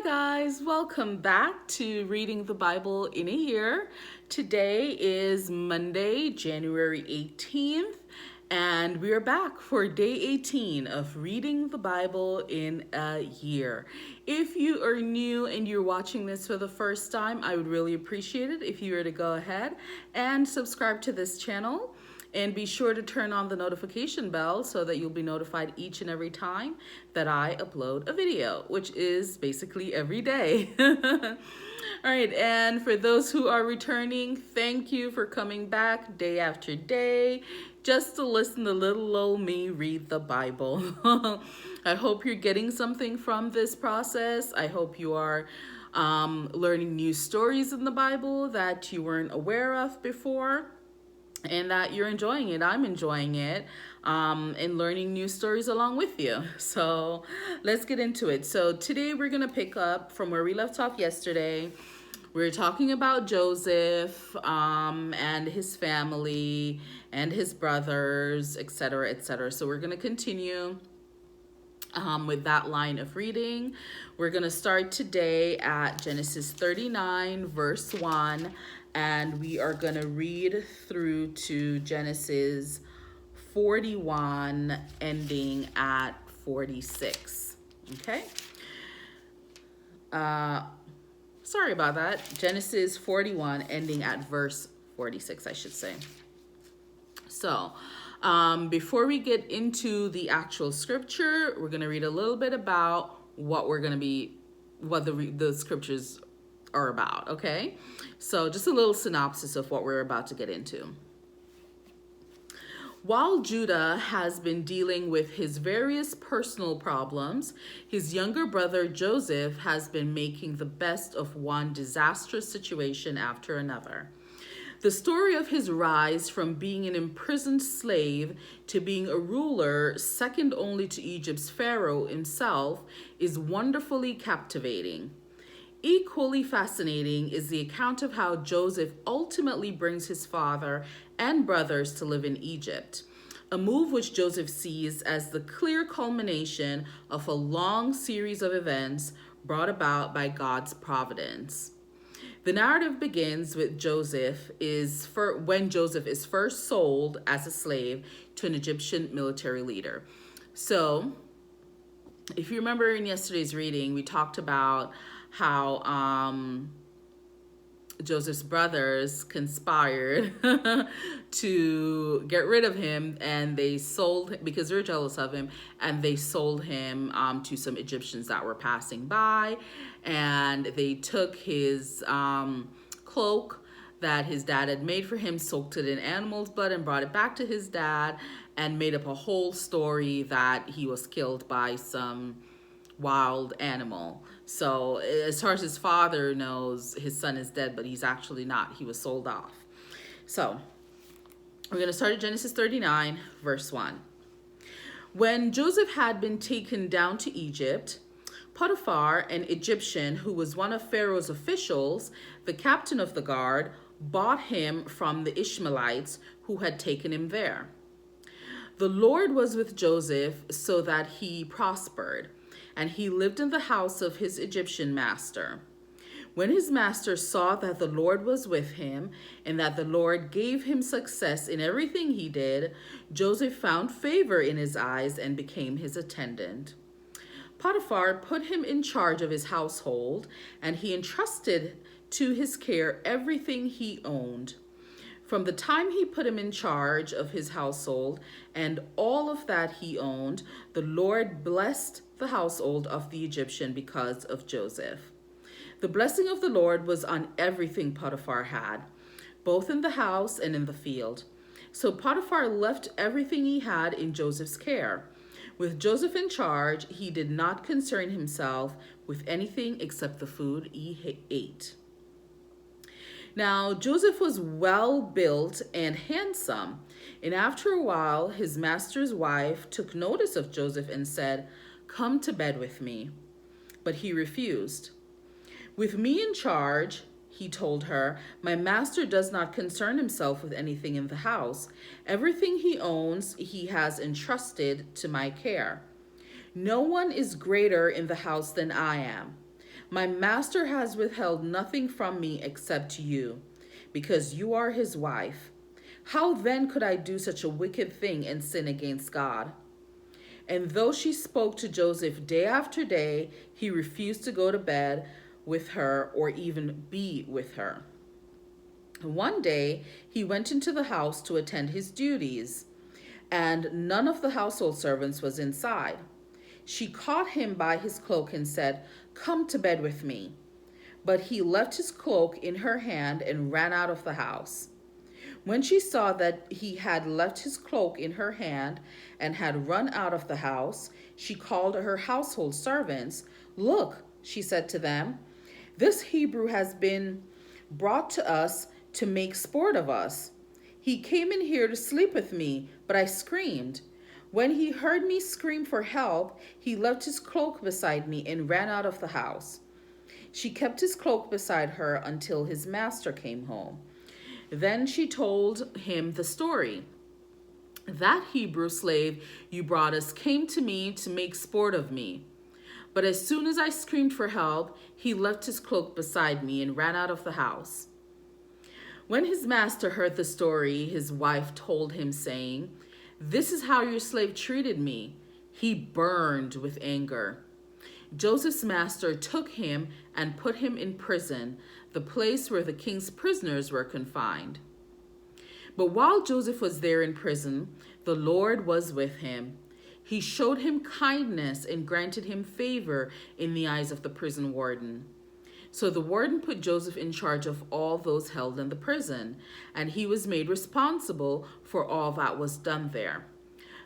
guys, welcome back to Reading the Bible in a Year. Today is Monday, January 18th, and we are back for day 18 of Reading the Bible in a Year. If you are new and you're watching this for the first time, I would really appreciate it if you were to go ahead and subscribe to this channel. And be sure to turn on the notification bell so that you'll be notified each and every time that I upload a video, which is basically every day. All right, and for those who are returning, thank you for coming back day after day just to listen to little old me read the Bible. I hope you're getting something from this process. I hope you are learning new stories in the Bible that you weren't aware of before, and that you're enjoying it. I'm enjoying it, and learning new stories along with you. So let's get into it. So today we're going to pick up from where we left off yesterday. We're talking about Joseph and his family and his brothers, etc., etc. So we're going to continue with that line of reading. We're going to start today at Genesis 39, verse 1, and we are going to read through to Genesis 41, ending at 46. Okay? Sorry about that. Genesis 41, ending at verse 46, I should say. So, before we get into the actual scripture, we're going to read a little bit about what the scriptures are about, okay? So just a little synopsis of what we're about to get into. While Judah has been dealing with his various personal problems, his younger brother Joseph has been making the best of one disastrous situation after another. The story of his rise from being an imprisoned slave to being a ruler second only to Egypt's Pharaoh himself is wonderfully captivating. Equally fascinating is the account of how Joseph ultimately brings his father and brothers to live in Egypt, a move which Joseph sees as the clear culmination of a long series of events brought about by God's providence. The narrative begins with when Joseph is first sold as a slave to an Egyptian military leader. So, if you remember in yesterday's reading, we talked about how Joseph's brothers conspired to get rid of him, and they sold him because they were jealous of him, and they sold him to some Egyptians that were passing by, and they took his cloak that his dad had made for him, soaked it in animal's blood, and brought it back to his dad, and made up a whole story that he was killed by some wild animal. So as far as his father knows, his son is dead, but he's actually not. He was sold off. So we're going to start at Genesis 39, verse 1. When Joseph had been taken down to Egypt, Potiphar, an Egyptian who was one of Pharaoh's officials, the captain of the guard, bought him from the Ishmaelites who had taken him there. The Lord was with Joseph so that he prospered, and he lived in the house of his Egyptian master. When his master saw that the Lord was with him and that the Lord gave him success in everything he did, Joseph found favor in his eyes and became his attendant. Potiphar put him in charge of his household, and he entrusted to his care everything he owned. From the time he put him in charge of his household and all of that he owned, the Lord blessed the household of the Egyptian because of Joseph. The blessing of the Lord was on everything Potiphar had, both in the house and in the field. So Potiphar left everything he had in Joseph's care. With Joseph in charge, he did not concern himself with anything except the food he ate. Now, Joseph was well built and handsome, and after a while, his master's wife took notice of Joseph and said, "Come to bed with me." But he refused. "With me in charge," he told her, "my master does not concern himself with anything in the house. Everything he owns, he has entrusted to my care. No one is greater in the house than I am. My master has withheld nothing from me except you, because you are his wife. How then could I do such a wicked thing and sin against God?" And though she spoke to Joseph day after day, he refused to go to bed with her or even be with her. One day, he went into the house to attend his duties, and none of the household servants was inside. She caught him by his cloak and said, "Come to bed with me." But he left his cloak in her hand and ran out of the house. When she saw that he had left his cloak in her hand and had run out of the house, she called her household servants. "Look," she said to them, "this Hebrew has been brought to us to make sport of us. He came in here to sleep with me, but I screamed. When he heard me scream for help, he left his cloak beside me and ran out of the house." She kept his cloak beside her until his master came home. Then she told him the story. "That Hebrew slave you brought us came to me to make sport of me. But as soon as I screamed for help, he left his cloak beside me and ran out of the house." When his master heard the story, his wife told him, saying, "This is how your slave treated me." He burned with anger. Joseph's master took him and put him in prison, the place where the king's prisoners were confined. But while Joseph was there in prison, the Lord was with him. He showed him kindness and granted him favor in the eyes of the prison warden. So the warden put Joseph in charge of all those held in the prison, and he was made responsible for all that was done there.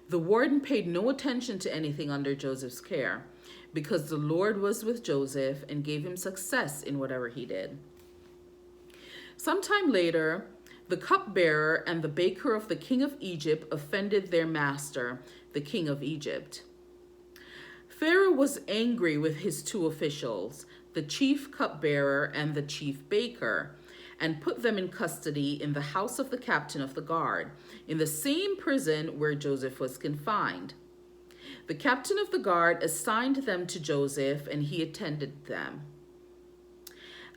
The warden paid no attention to anything under Joseph's care, because the Lord was with Joseph and gave him success in whatever he did. Sometime later, the cupbearer and the baker of the king of Egypt offended their master, the king of Egypt. Pharaoh was angry with his two officials, the chief cupbearer and the chief baker, and put them in custody in the house of the captain of the guard, in the same prison where Joseph was confined. The captain of the guard assigned them to Joseph, and he attended them.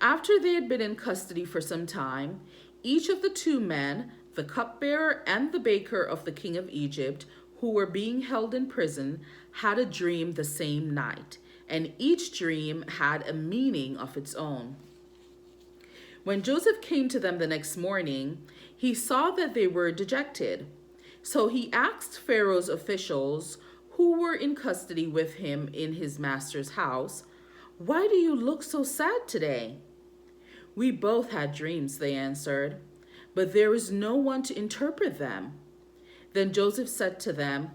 After they had been in custody for some time, each of the two men, the cupbearer and the baker of the king of Egypt, who were being held in prison, had a dream the same night, and each dream had a meaning of its own. When Joseph came to them the next morning, he saw that they were dejected. So he asked Pharaoh's officials, who were in custody with him in his master's house, "Why do you look so sad today?" "We both had dreams," they answered, "but there is no one to interpret them." Then Joseph said to them,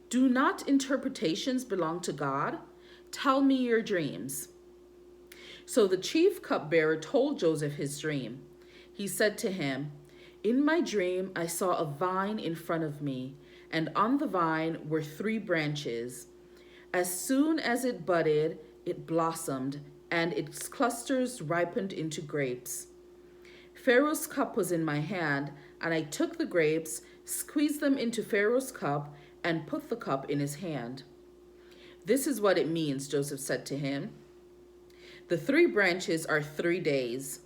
"Do not interpretations belong to God? Tell me your dreams." So the chief cupbearer told Joseph his dream. He said to him, "In my dream I saw a vine in front of me, and on the vine were 3 branches. As soon as it budded, it blossomed, and its clusters ripened into grapes. Pharaoh's cup was in my hand, and I took the grapes, squeezed them into Pharaoh's cup, and put the cup in his hand." "This is what it means," Joseph said to him. "The 3 branches are 3 days.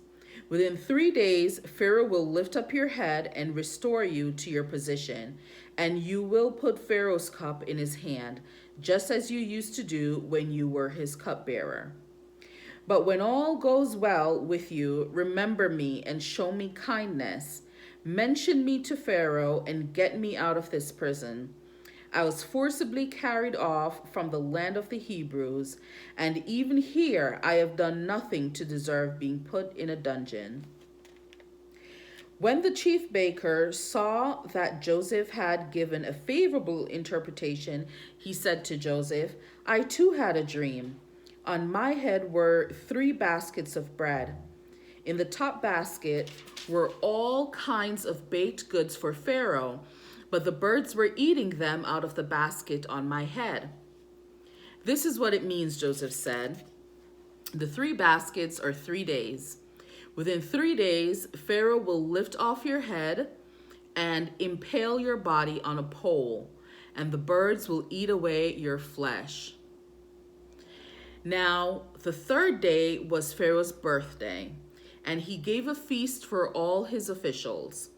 Within 3 days, Pharaoh will lift up your head and restore you to your position, and you will put Pharaoh's cup in his hand, just as you used to do when you were his cupbearer. But when all goes well with you, remember me and show me kindness. Mention me to Pharaoh and get me out of this prison. I was forcibly carried off from the land of the Hebrews, and even here I have done nothing to deserve being put in a dungeon." When the chief baker saw that Joseph had given a favorable interpretation, he said to Joseph, "I too had a dream. On my head were 3 baskets of bread. In the top basket were all kinds of baked goods for Pharaoh, but the birds were eating them out of the basket on my head." "This is what it means," Joseph said. "The 3 baskets are 3 days. Within 3 days, Pharaoh will lift off your head and impale your body on a pole, and the birds will eat away your flesh. Now, the third day was Pharaoh's birthday, and he gave a feast for all his officials.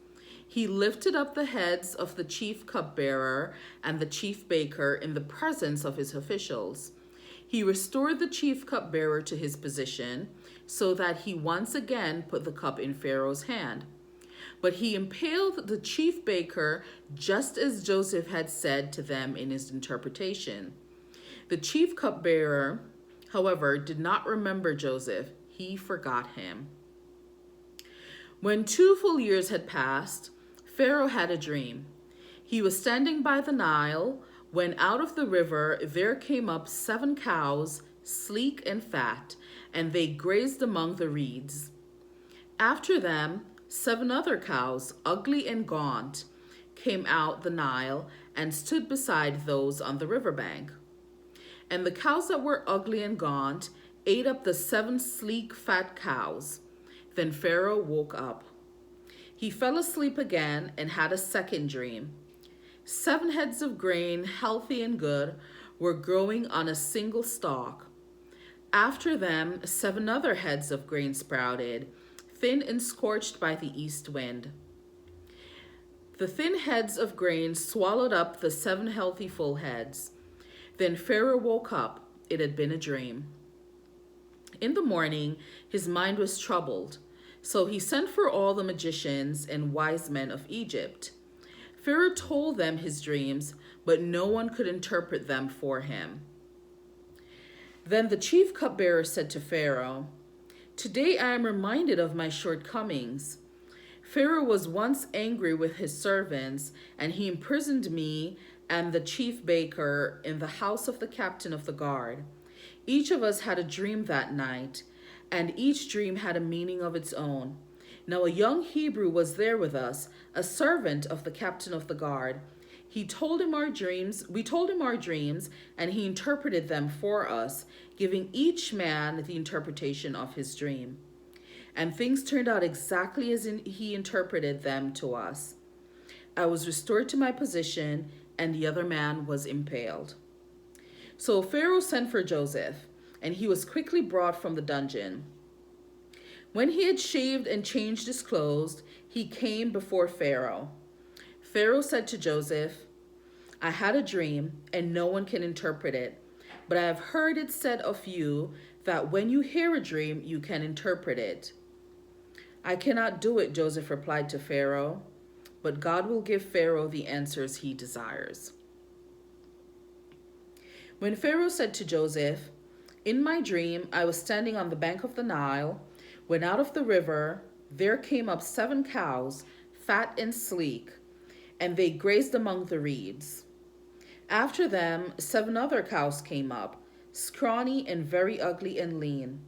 He lifted up the heads of the chief cupbearer and the chief baker in the presence of his officials. He restored the chief cupbearer to his position so that he once again put the cup in Pharaoh's hand. But he impaled the chief baker just as Joseph had said to them in his interpretation. The chief cupbearer, however, did not remember Joseph. He forgot him. When 2 full years had passed, Pharaoh had a dream. He was standing by the Nile when out of the river there came up 7 cows, sleek and fat, and they grazed among the reeds. After them, 7 other cows, ugly and gaunt, came out the Nile and stood beside those on the riverbank. And the cows that were ugly and gaunt ate up the 7 sleek, fat cows. Then Pharaoh woke up. He fell asleep again and had a second dream. 7 heads of grain, healthy and good, were growing on a single stalk. After them, 7 other heads of grain sprouted, thin and scorched by the east wind. The thin heads of grain swallowed up the 7 healthy full heads. Then Pharaoh woke up. It had been a dream. In the morning, his mind was troubled. So he sent for all the magicians and wise men of Egypt. Pharaoh told them his dreams, but no one could interpret them for him. Then the chief cupbearer said to Pharaoh, "Today I am reminded of my shortcomings. Pharaoh was once angry with his servants, and he imprisoned me and the chief baker in the house of the captain of the guard. Each of us had a dream that night, and each dream had a meaning of its own. Now a young Hebrew was there with us, a servant of the captain of the guard. We told him our dreams, and he interpreted them for us, giving each man the interpretation of his dream. And things turned out exactly as he interpreted them to us. I was restored to my position, and the other man was impaled." So Pharaoh sent for Joseph, and he was quickly brought from the dungeon. When he had shaved and changed his clothes, he came before Pharaoh. Pharaoh said to Joseph, "I had a dream, and no one can interpret it. But I have heard it said of you that when you hear a dream, you can interpret it." "I cannot do it," Joseph replied to Pharaoh, "but God will give Pharaoh the answers he desires." When Pharaoh said to Joseph, "In my dream, I was standing on the bank of the Nile, when out of the river there came up 7 cows, fat and sleek, and they grazed among the reeds. After them, 7 other cows came up, scrawny and very ugly and lean.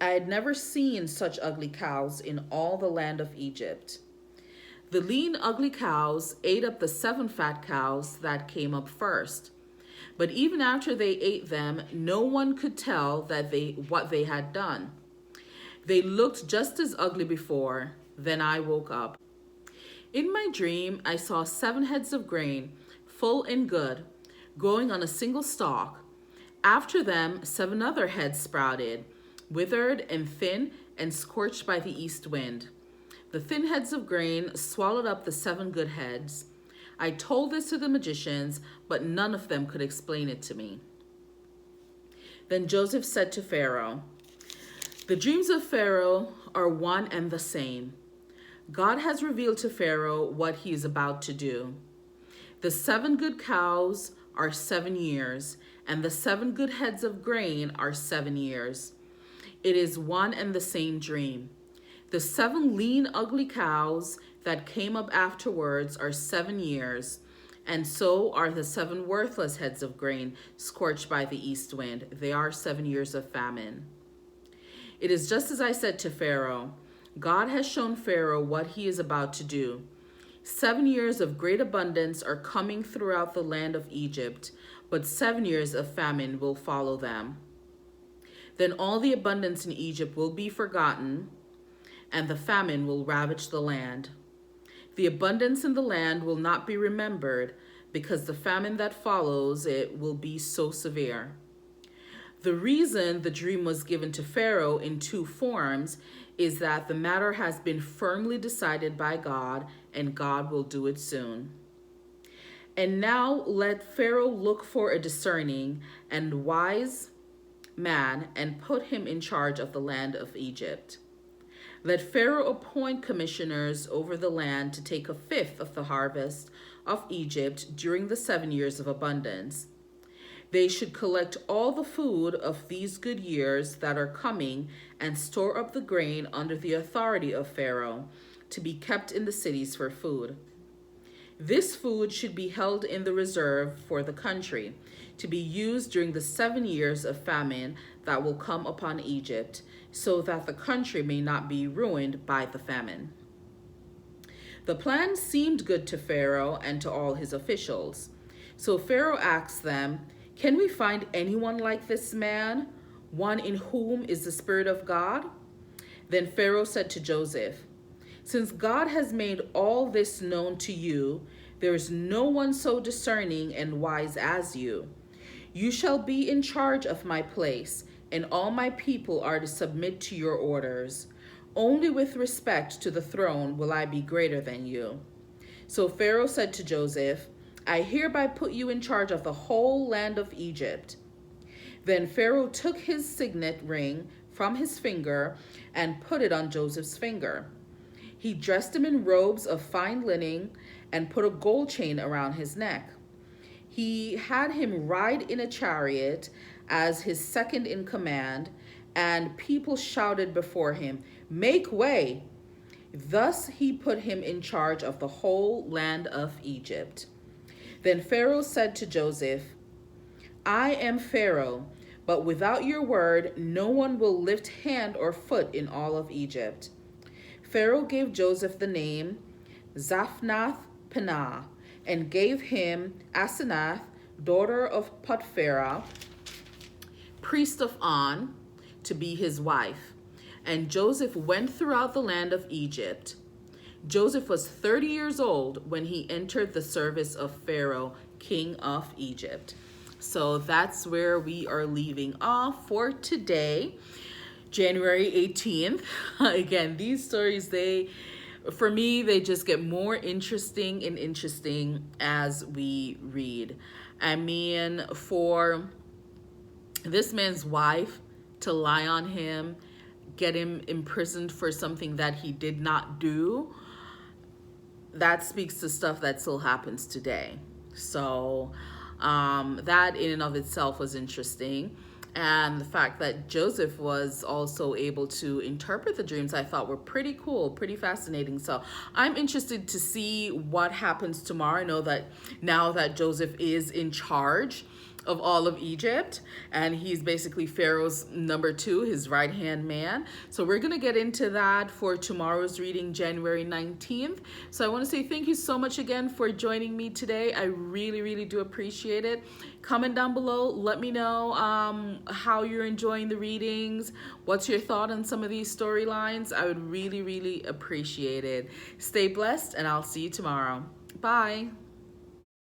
I had never seen such ugly cows in all the land of Egypt. The lean, ugly cows ate up the 7 fat cows that came up first. But even after they ate them, no one could tell what they had done. They looked just as ugly before. Then I woke up. In my dream, I saw 7 heads of grain, full and good, growing on a single stalk. After them, 7 other heads sprouted, withered and thin and scorched by the east wind. The thin heads of grain swallowed up the 7 good heads. I told this to the magicians, but none of them could explain it to me." Then Joseph said to Pharaoh, "The dreams of Pharaoh are one and the same. God has revealed to Pharaoh what he is about to do. The 7 good cows are 7 years, and the 7 good heads of grain are 7 years. It is one and the same dream. The 7 lean, ugly cows that came up afterwards are 7 years, and so are the 7 worthless heads of grain scorched by the east wind. They are 7 years of famine. It is just as I said to Pharaoh. God has shown Pharaoh what he is about to do. 7 years of great abundance are coming throughout the land of Egypt, but 7 years of famine will follow them. Then all the abundance in Egypt will be forgotten, and the famine will ravage the land. The abundance in the land will not be remembered, because the famine that follows it will be so severe. The reason the dream was given to Pharaoh in two forms is that the matter has been firmly decided by God, and God will do it soon. And now let Pharaoh look for a discerning and wise man and put him in charge of the land of Egypt. Let Pharaoh appoint commissioners over the land to take a fifth of the harvest of Egypt during the 7 years of abundance. They should collect all the food of these good years that are coming and store up the grain under the authority of Pharaoh to be kept in the cities for food. This food should be held in the reserve for the country, to be used during the 7 years of famine that will come upon Egypt, so that the country may not be ruined by the famine. The plan seemed good to Pharaoh and to all his officials. So Pharaoh asked them, "Can we find anyone like this man, one in whom is the Spirit of God?" Then Pharaoh said to Joseph, "Since God has made all this known to you, there is no one so discerning and wise as you. You shall be in charge of my place, and all my people are to submit to your orders. Only with respect to the throne will I be greater than you." So Pharaoh said to Joseph, "I hereby put you in charge of the whole land of Egypt." Then Pharaoh took his signet ring from his finger and put it on Joseph's finger. He dressed him in robes of fine linen and put a gold chain around his neck. He had him ride in a chariot as his second in command, and people shouted before him, "Make way!" Thus he put him in charge of the whole land of Egypt. Then Pharaoh said to Joseph, "I am Pharaoh, but without your word, no one will lift hand or foot in all of Egypt." Pharaoh gave Joseph the name Zaphnath-Paneah and gave him Asenath, daughter of Potiphera, priest of On, to be his wife. And Joseph went throughout the land of Egypt. Joseph was 30 years old when he entered the service of Pharaoh, king of Egypt. So that's where we are leaving off for today, January 18th. Again, these stories, for me, they just get more interesting and interesting as we read. I mean, for this man's wife to lie on him, get him imprisoned for something that he did not do, that speaks to stuff that still happens today. So that in and of itself was interesting. And the fact that Joseph was also able to interpret the dreams, I thought were pretty cool, pretty fascinating. So I'm interested to see what happens tomorrow. I know that now that Joseph is in charge of all of Egypt, and he's basically Pharaoh's number 2, his right-hand man. So we're going to get into that for tomorrow's reading, January 19th. So I want to say thank you so much again for joining me today. I really, really do appreciate it. Comment down below. Let me know how you're enjoying the readings. What's your thought on some of these storylines? I would really, really appreciate it. Stay blessed, and I'll see you tomorrow. Bye.